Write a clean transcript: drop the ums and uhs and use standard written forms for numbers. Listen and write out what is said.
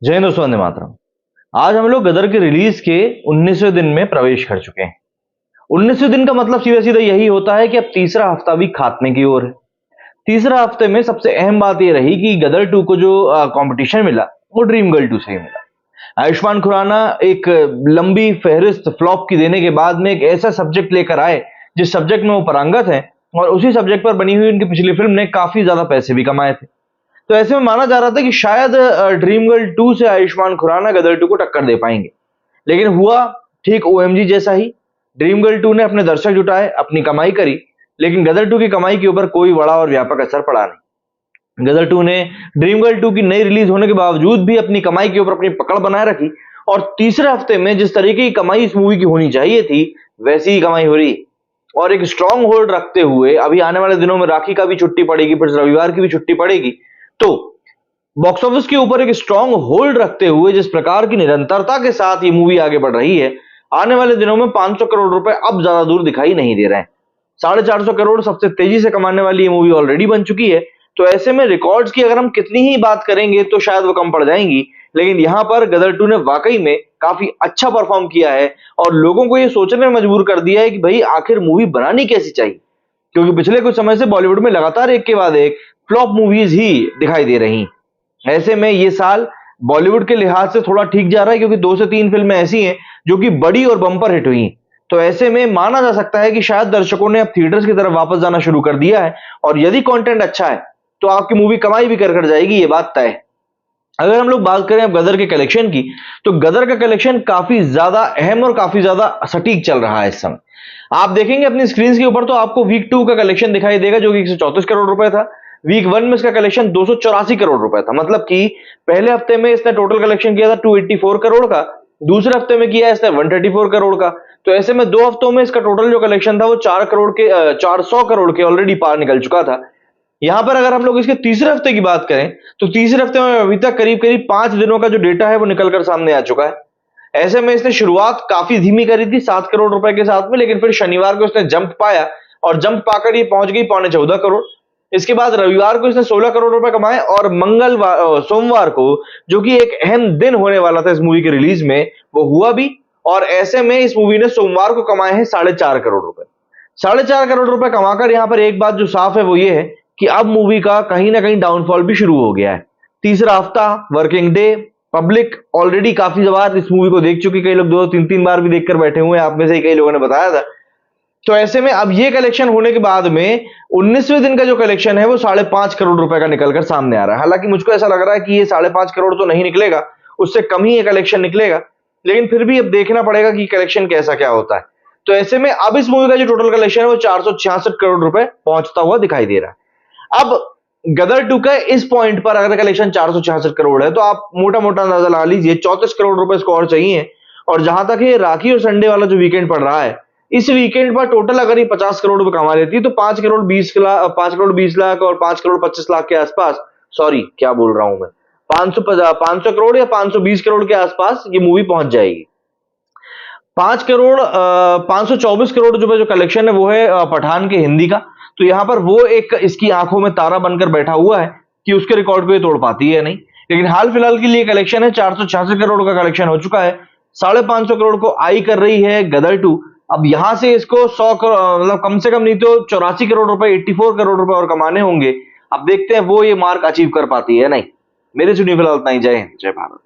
जय हिंद दोस्तों, वंदे मातरम। आज हम लोग गदर के रिलीज के 19वें दिन में प्रवेश कर चुके हैं। 19वें दिन का मतलब सीधा सीधा यही होता है कि अब तीसरा हफ्ता भी खात्मे की ओर है। तीसरा हफ्ते में सबसे अहम बात यह रही कि गदर 2 को जो कंपटीशन मिला वो ड्रीम गर्ल 2 से ही मिला। आयुष्मान खुराना एक लंबी फहरिस्त फ्लॉप की देने के बाद में एक ऐसा सब्जेक्ट लेकर आए जिस सब्जेक्ट में वो पारंगत हैं, और उसी सब्जेक्ट पर बनी हुई उनकी पिछली फिल्म ने काफी ज्यादा पैसे भी कमाए थे। तो ऐसे में माना जा रहा था कि शायद ड्रीम गर्ल 2 से आयुष्मान खुराना गदर 2 को टक्कर दे पाएंगे, लेकिन हुआ ठीक ओएमजी जैसा ही। ड्रीम गर्ल 2 ने अपने दर्शक जुटाए, अपनी कमाई करी, लेकिन गदर 2 की कमाई के ऊपर कोई बड़ा और व्यापक असर पड़ा नहीं। गदर 2 ने ड्रीम गर्ल 2 की नई रिलीज होने के बावजूद भी अपनी कमाई के ऊपर अपनी पकड़ बनाए रखी, और तीसरे हफ्ते में जिस तरीके की कमाई इस मूवी की होनी चाहिए थी वैसी ही कमाई हो रही। और एक स्ट्रांग होल्ड रखते हुए अभी आने वाले दिनों में राखी का भी छुट्टी पड़ेगी, फिर रविवार की भी छुट्टी पड़ेगी, तो बॉक्स ऑफिस के ऊपर एक स्ट्रांग होल्ड रखते हुए जिस प्रकार की निरंतरता के साथ ये मूवी आगे बढ़ रही है, आने वाले दिनों में 500 करोड़ रुपए अब ज्यादा दूर दिखाई नहीं दे रहे हैं। 450 करोड़ सबसे तेजी से कमाने वाली ये मूवी ऑलरेडी बन चुकी है। तो ऐसे में रिकॉर्ड्स की अगर हम कितनी ही बात करेंगे तो शायद वो कम पड़ जाएंगी, लेकिन यहां पर गदर 2 ने वाकई में काफी अच्छा परफॉर्म किया है और लोगों को ये सोचने में मजबूर कर दिया है कि भाई आखिर मूवी बनानी कैसी चाहिए, क्योंकि पिछले कुछ समय से बॉलीवुड में लगातार एक के बाद एक फ्लॉप मूवीज ही दिखाई दे रही। ऐसे में ये साल बॉलीवुड के लिहाज से थोड़ा ठीक जा रहा है, क्योंकि 2 से 3 फिल्में ऐसी हैं जो कि बड़ी और बम्पर हिट हुई। तो ऐसे में माना जा सकता है कि शायद दर्शकों ने अब थिएटर्स की तरफ वापस जाना शुरू कर दिया है, और यदि कंटेंट अच्छा है तो आपकी मूवी कमाई भी कर जाएगी, ये बात तय है। अगर हम लोग बात करें अब गदर के कलेक्शन की, तो गदर का कलेक्शन काफी ज्यादा अहम और काफी ज्यादा सटीक चल रहा है इस समय। आप देखेंगे अपनी स्क्रीन के ऊपर तो आपको वीक 2 का कलेक्शन दिखाई देगा जो कि 134 करोड़ रुपए था। वीक 1 में इसका कलेक्शन 284 करोड़ रुपए था, मतलब कि पहले हफ्ते में इसने टोटल कलेक्शन किया था 284 करोड़ का, दूसरे हफ्ते में किया इसने 134 करोड़ का। तो ऐसे में 2 हफ्तों में इसका टोटल जो कलेक्शन था वो 400 करोड़ के ऑलरेडी पार निकल चुका था। यहां पर अगर हम लोग इसके तीसरे हफ्ते की बात करें तो तीसरे हफ्ते में अभी तक करीब करीब 5 दिनों का जो डेटा है वो निकलकर सामने आ चुका है। ऐसे में इसने शुरुआत काफी धीमी करी थी 7 करोड़ रुपए के साथ में, लेकिन फिर शनिवार को इसने जंप पाया और जंप पाकर ये पहुंच गई 14.25 करोड़। इसके बाद रविवार को इसने 16 करोड़ रुपए कमाए, और सोमवार को, जो कि एक अहम दिन होने वाला था इस मूवी के रिलीज में, वो हुआ भी। और ऐसे में इस मूवी ने सोमवार को कमाए हैं 4.5 करोड़ रुपए। 4.5 करोड़ रुपए कमाकर यहां पर एक बात जो साफ है वो ये है कि अब मूवी का कहीं ना कहीं डाउनफॉल भी शुरू हो गया है। तीसरा हफ्ता, वर्किंग डे, पब्लिक ऑलरेडी काफी बार इस मूवी को देख चुकी, कई लोग 2-3 बार भी देखकर बैठे हुए हैं, आप में से कई लोगों ने बताया था। तो ऐसे में अब ये कलेक्शन होने के बाद में 19वें दिन का जो कलेक्शन है वो 5.5 करोड़ रुपए का निकलकर सामने आ रहा है। हालांकि मुझको ऐसा लग रहा है कि ये 5.5 करोड़ तो नहीं निकलेगा, उससे कम ही ये कलेक्शन निकलेगा, लेकिन फिर भी अब देखना पड़ेगा कि कलेक्शन कैसा क्या होता है। तो ऐसे में अब इस मूवी का जो टोटल कलेक्शन है वो 466 करोड़ रुपए पहुंचता हुआ दिखाई दे रहा है। अब गदर 2 का इस पॉइंट पर अगर कलेक्शन 466 करोड़ है तो आप मोटा मोटा अंदाजा लगा लीजिए 34 करोड़ रुपए इसको और चाहिए। और जहां तक ये राखी और संडे वाला जो वीकेंड पड़ रहा है, इस वीकेंड पर टोटल अगर ये 50 करोड़ रुपए कमा लेती है तो 5 करोड़ 20 लाख और 5 करोड़ 25 लाख के आसपास, सॉरी क्या बोल रहा हूं मैं, 500 करोड़ या 520 करोड़ के आसपास ये मूवी पहुंच जाएगी। 524 करोड़ रुपए जो कलेक्शन है वो है पठान के हिंदी का। तो यहां पर वो एक इसकी आंखों में तारा बनकर बैठा हुआ है कि उसके रिकॉर्ड को ये तोड़ पाती है नहीं। लेकिन हाल फिलहाल के लिए कलेक्शन है 466 करोड़ का कलेक्शन हो चुका है। 550 करोड़ को आई कर रही है गदर 2। अब यहां से इसको 100 करोड़, मतलब कम से कम नहीं तो 84 करोड़ रुपए, 84 करोड़ रुपए और कमाने होंगे। अब देखते हैं वो ये मार्क अचीव कर पाती है नहीं। मेरे सुनिए फिलहाल इतना ही। जय हिंद, जय भारत।